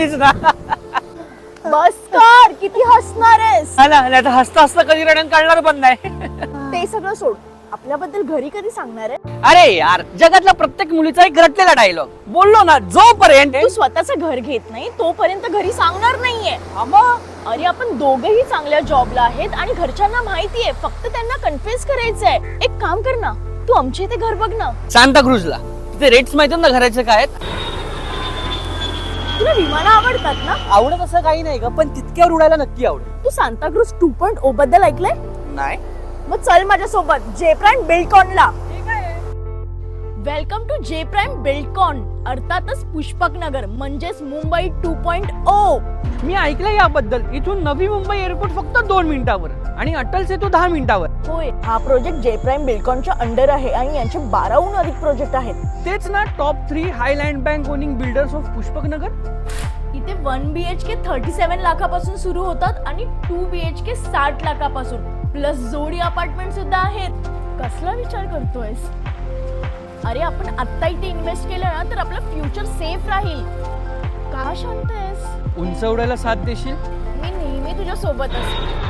बस कर, किती हसणार आहेस? हसता हसता कधी रडण काढणार पण नाही. ते सगळं सोड, आपल्याबद्दल घरी कधी सांगणार आहे? अरे यार, जगातल्या प्रत्येक मुलीचा एक रटलेला डायलॉग बोललो ना, जोपर्यंत तू स्वतःचं घर घेत नाही तोपर्यंत घरी सांगणार नाहीये. अरे आपण दोघेही चांगल्या जॉबला आहेत आणि घरच्यांना माहितीये, फक्त त्यांना कन्फ्युज करायचंय. एक काम कर ना, तू आमच्या इथे घर बघ ना. सांताक्रूजला तिथे रेट्स माहिती ना घराचे काय आहेत? तुला विमानं आवडतात ना? आवडत असं काही नाही का, पण तितक्यावर उडायला नक्की आवडेल. तू सांताक्रूज 2.0 बद्दल ऐकलंय? नाही. मग चल माझ्यासोबत जे प्राईम बिल्डकॉनला. वेलकम टू जे प्राईम बिल्डकॉन, अर्थातच पुष्पक नगर म्हणजेच मुंबई 2.0. मी ऐकलंय याबद्दल. इथून नवी मुंबई एअरपोर्ट फक्त 2 मिनिटावर आणि अटल सेतू 10 मिनिटावर. होय, हा प्रोजेक्ट जे प्राईम बिल्डकॉनच्या अंडर आहे आणि यांचे 12हून अधिक प्रोजेक्ट आहेत. तेच ना, top 3 highland bank owning builders of Pushpak Nagar. इथे 1 BHK 37 लाखापासून सुरू होतात आणि 2 BHK 60 लाखापासून, प्लस जोडी अपार्टमेंट सुद्धा आहेत. कसला विचार करतोयस? अरे आपण आत्ता इथे इन्व्हेस्ट केलं ना तर आपलं फ्युचर सेफ राहील. का शांत आहेस? उंच उडायला साथ देशील? मी नेहमी तुझ्या सोबत असते.